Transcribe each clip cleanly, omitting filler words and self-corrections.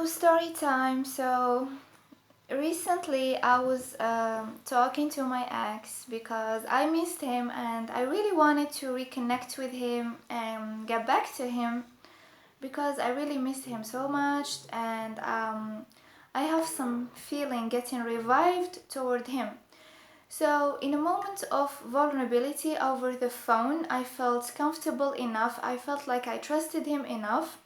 Story time. Recently I was talking to my ex because I missed him and I really wanted to reconnect with him and get back to him because I really missed him so much, and I have some feeling getting revived toward him. So, in a moment of vulnerability over the phone, I felt comfortable enough, I felt like I trusted him enough.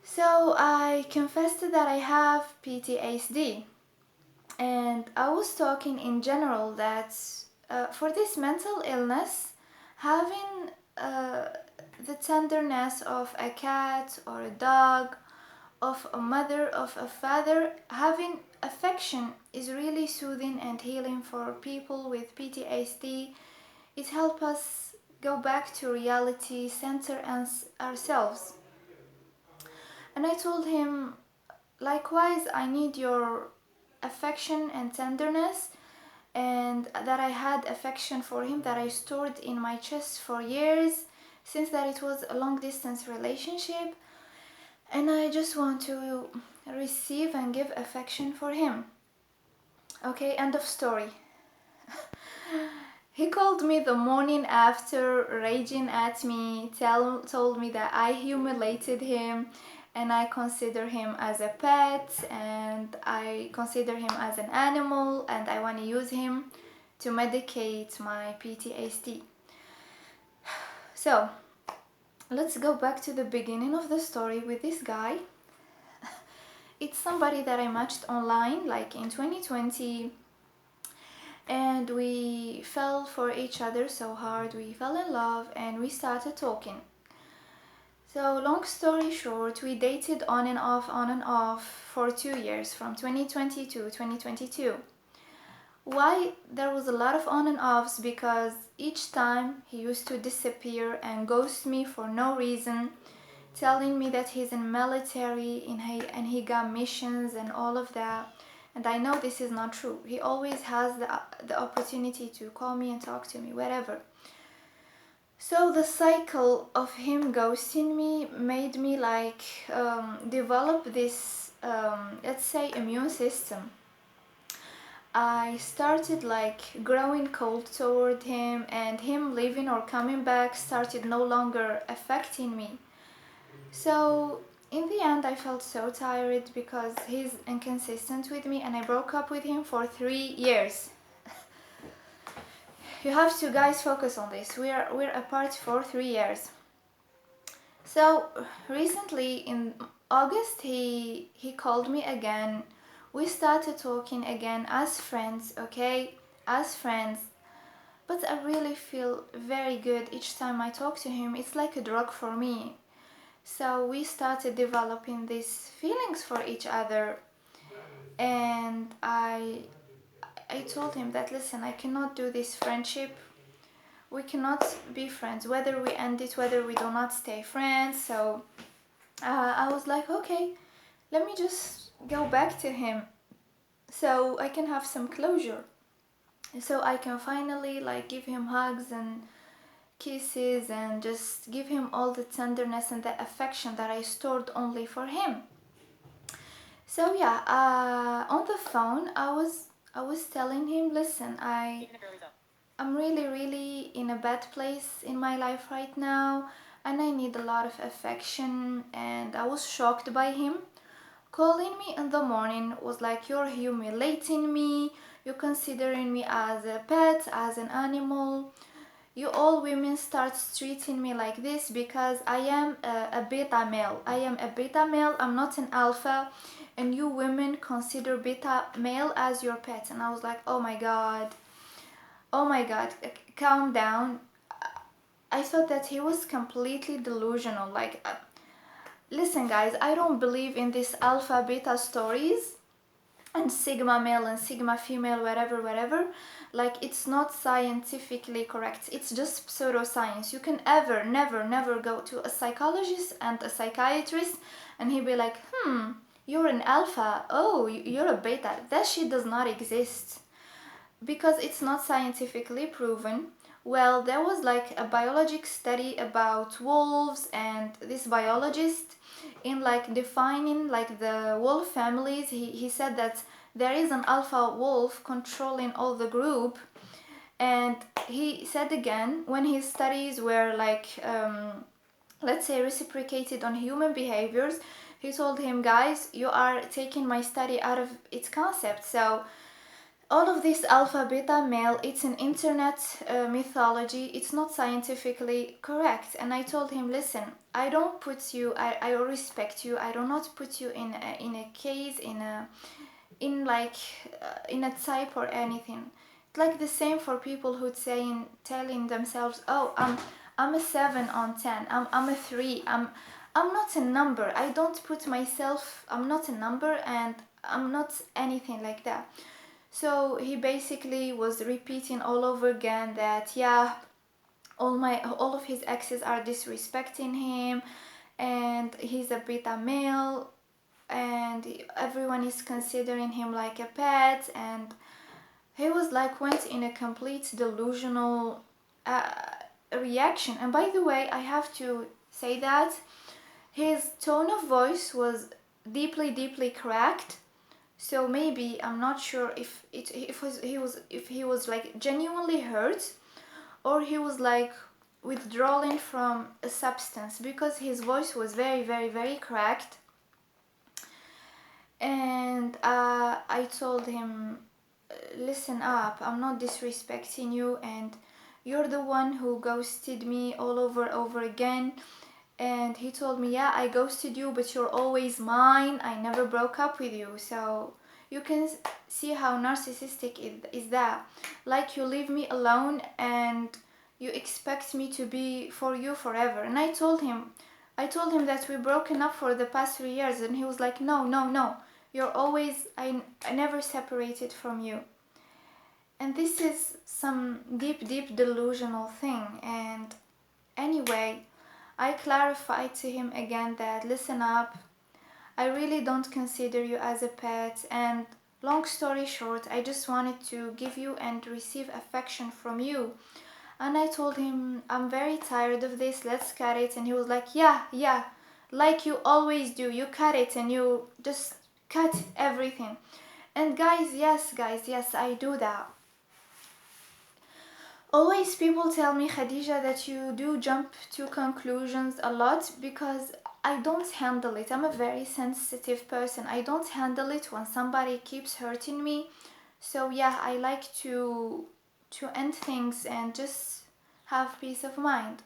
So, I confessed that I have PTSD, and I was talking in general that for this mental illness, having the tenderness of a cat or a dog, of a mother, of a father, having affection is really soothing and healing for people with PTSD. It helps us go back to reality, center ourselves. And I told him, likewise, I need your affection and tenderness, and that I had affection for him that I stored in my chest for years, since that it was a long distance relationship, and I just want to receive and give affection for him. Okay, end of story. He called me the morning after, raging at me, told me that I humiliated him and I consider him as a pet and I consider him as an animal and I want to use him to medicate my PTSD. So, let's go back to the beginning of the story with this guy. It's somebody that I matched online like in 2020, and we fell for each other so hard. We fell in love and we started talking. So long story short, we dated on and off for 2 years, from 2020 to 2022. Why there was a lot of on and offs? Because each time he used to disappear and ghost me for no reason, telling me that he's in military and he got missions and all of that. And I know this is not true. He always has the opportunity to call me and talk to me, whatever. So the cycle of him ghosting me made me develop this, let's say, immune system. I started growing cold toward him, and him leaving or coming back started no longer affecting me. So in the end, I felt so tired because he's inconsistent with me, and I broke up with him for 3 years. You have to, guys, focus on this. We're apart for 3 years. So recently in August, he called me again. We started talking again as friends, okay? As friends. But I really feel very good each time I talk to him. It's like a drug for me. So we started developing these feelings for each other, and I told him that, listen, I cannot do this friendship. We cannot be friends, whether we end it, whether we do not stay friends. So I was like, okay, let me just go back to him so I can have some closure, so I can finally give him hugs and kisses and just give him all the tenderness and the affection that I stored only for him. So yeah, on the phone I was telling him, listen, I'm really in a bad place in my life right now, and I need a lot of affection. And I was shocked by him calling me in the morning, was like, you're humiliating me, you're considering me as a pet, as an animal. You all women start treating me like this because I am a beta male. I am a beta male, I'm not an alpha, and you women consider beta male as your pet. And I was like, oh my god, calm down. I thought that he was completely delusional. Listen guys, I don't believe in this alpha beta stories and sigma male and sigma female, whatever. It's not scientifically correct. It's just pseudoscience. You can never go to a psychologist and a psychiatrist and he'll be like, you're an alpha, oh, you're a beta. That shit does not exist because it's not scientifically proven. Well, there was like a biologic study about wolves, and this biologist, in like defining like the wolf families, he said that there is an alpha wolf controlling all the group. And he said again, when his studies were like let's say reciprocated on human behaviors, he told him, guys, you are taking my study out of its concept. So all of this alpha beta male, it's an internet mythology, it's not scientifically correct. And I told him, listen, I don't put you, I respect you, I do not put you in a case, in like in a type or anything. It's like the same for people who telling themselves, oh, I'm a 7 on 10, I'm a 3, I'm not a number. I don't put myself, I'm not a number, and I'm not anything like that. So he basically was repeating all over again that, yeah, all of his exes are disrespecting him, and he's a beta male, and everyone is considering him like a pet. And he was like went in a complete delusional uh, reaction. And by the way, I have to say that his tone of voice was deeply cracked. So maybe I'm not sure if he was like genuinely hurt, or he was like withdrawing from a substance, because his voice was very cracked. And I told him, listen up, I'm not disrespecting you, and you're the one who ghosted me all over again. And he told me, yeah, I ghosted you, but you're always mine, I never broke up with you. So you can see how narcissistic is that. Like, you leave me alone and you expect me to be for you forever. And I told him that we broken up for the past 3 years, and he was like, no, you're always, I never separated from you. And this is some deep delusional thing. And anyway, I clarified to him again that, listen up, I really don't consider you as a pet, and long story short, I just wanted to give you and receive affection from you. And I told him, I'm very tired of this, let's cut it. And he was like, yeah, like you always do, you cut it and you just cut everything. And guys, yes, I do that. Always people tell me, Khadija, that you do jump to conclusions a lot, because I don't handle it. I'm a very sensitive person. I don't handle it when somebody keeps hurting me. So yeah, I like to end things and just have peace of mind.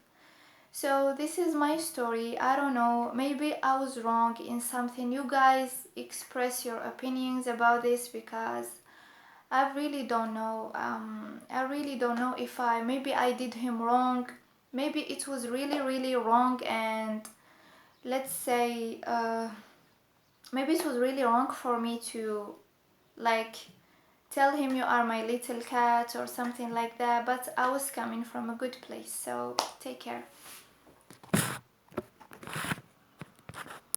So this is my story. I don't know, maybe I was wrong in something. You guys express your opinions about this, because I really don't know. I really don't know if maybe I did him wrong. Maybe it was really wrong, and let's say maybe it was really wrong for me to like tell him you are my little cat or something like that. But I was coming from a good place. So take care.